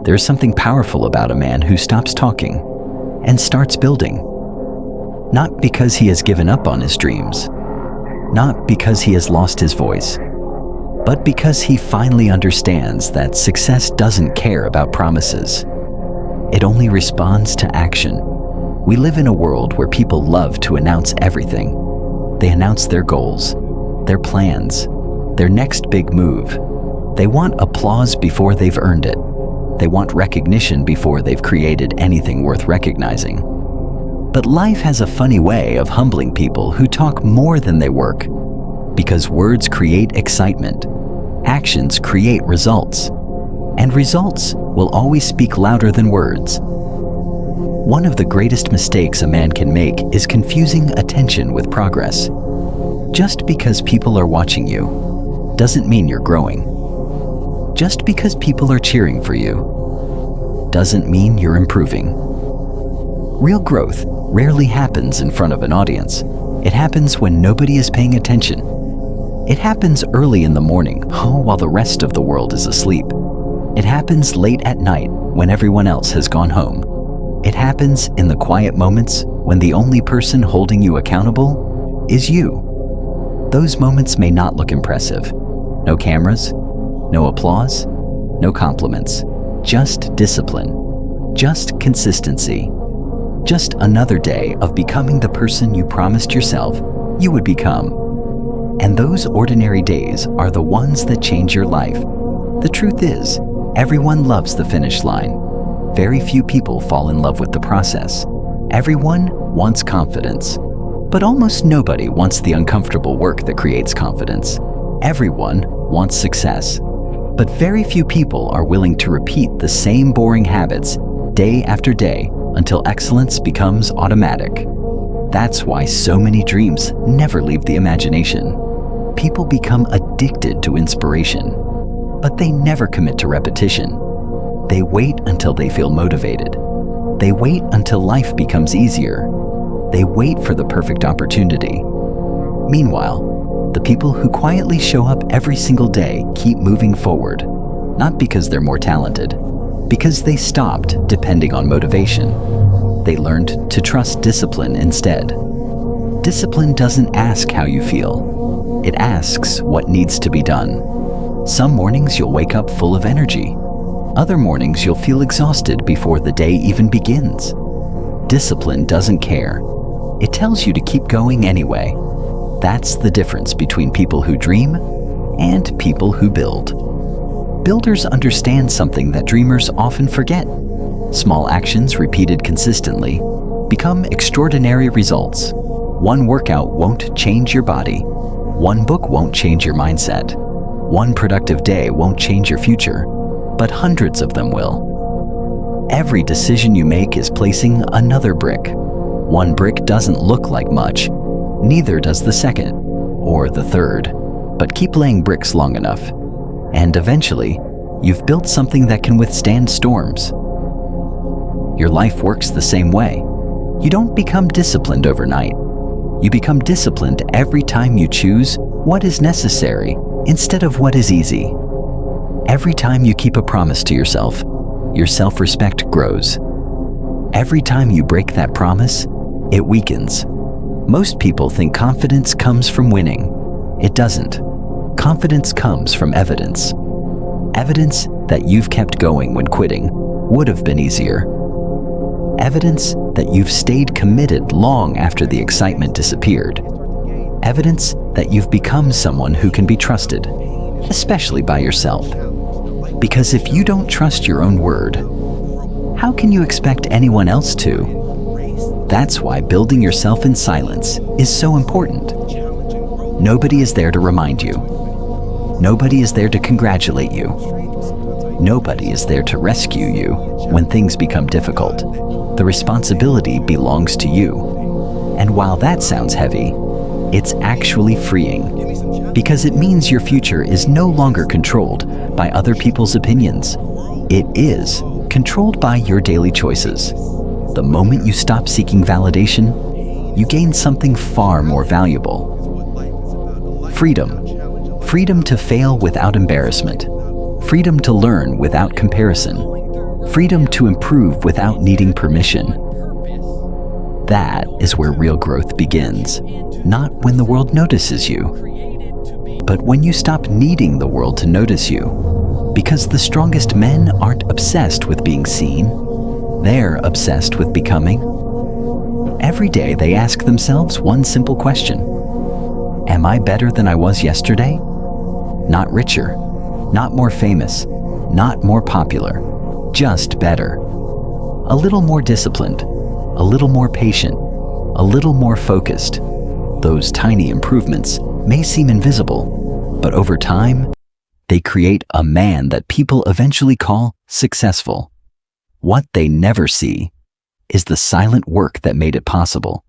There's something powerful about a man who stops talking and starts building. Not because he has given up on his dreams, not because he has lost his voice, but because he finally understands that success doesn't care about promises. It only responds to action. We live in a world where people love to announce everything. They announce their goals, their plans, their next big move. They want applause before they've earned it. They want recognition before they've created anything worth recognizing. But life has a funny way of humbling people who talk more than they work. Because words create excitement, actions create results, and results will always speak louder than words. One of the greatest mistakes a man can make is confusing attention with progress. Just because people are watching you doesn't mean you're growing. Just because people are cheering for you doesn't mean you're improving. Real growth rarely happens in front of an audience. It happens when nobody is paying attention. It happens early in the morning, while the rest of the world is asleep. It happens late at night when everyone else has gone home. It happens in the quiet moments when the only person holding you accountable is you. Those moments may not look impressive. No cameras, no applause, no compliments. Just discipline, just consistency. Just another day of becoming the person you promised yourself you would become. And those ordinary days are the ones that change your life. The truth is, everyone loves the finish line. Very few people fall in love with the process. Everyone wants confidence, but almost nobody wants the uncomfortable work that creates confidence. Everyone wants success, but very few people are willing to repeat the same boring habits day after day until excellence becomes automatic. That's why so many dreams never leave the imagination. People become addicted to inspiration, but they never commit to repetition. They wait until they feel motivated. They wait until life becomes easier. They wait for the perfect opportunity. Meanwhile, the people who quietly show up every single day keep moving forward, not because they're more talented, because they stopped depending on motivation. They learned to trust discipline instead. Discipline doesn't ask how you feel. It asks what needs to be done. Some mornings you'll wake up full of energy. Other mornings you'll feel exhausted before the day even begins. Discipline doesn't care. It tells you to keep going anyway. That's the difference between people who dream and people who build. Builders understand something that dreamers often forget. Small actions repeated consistently become extraordinary results. One workout won't change your body. One book won't change your mindset. One productive day won't change your future, but hundreds of them will. Every decision you make is placing another brick. One brick doesn't look like much, neither does the second or the third, but keep laying bricks long enough, and eventually, you've built something that can withstand storms. Your life works the same way. You don't become disciplined overnight. You become disciplined every time you choose what is necessary instead of what is easy. Every time you keep a promise to yourself, your self-respect grows. Every time you break that promise, it weakens. Most people think confidence comes from winning. It doesn't. Confidence comes from evidence. Evidence that you've kept going when quitting would have been easier. Evidence that you've stayed committed long after the excitement disappeared. Evidence that you've become someone who can be trusted, especially by yourself. Because if you don't trust your own word, how can you expect anyone else to? That's why building yourself in silence is so important. Nobody is there to remind you. Nobody is there to congratulate you. Nobody is there to rescue you when things become difficult. The responsibility belongs to you. And while that sounds heavy, it's actually freeing, because it means your future is no longer controlled by other people's opinions. It is controlled by your daily choices. The moment you stop seeking validation, you gain something far more valuable. Freedom. Freedom to fail without embarrassment. Freedom to learn without comparison. freedom to improve without needing permission. That is where real growth begins, not when the world notices you, but when you stop needing the world to notice you. Because the strongest men aren't obsessed with being seen, they're obsessed with becoming. Every day they ask themselves one simple question: am I better than I was yesterday? Not richer, not more famous, not more popular, just better. A little more disciplined, a little more patient, a little more focused. Those tiny improvements may seem invisible, but over time, they create a man that people eventually call successful. What they never see is the silent work that made it possible.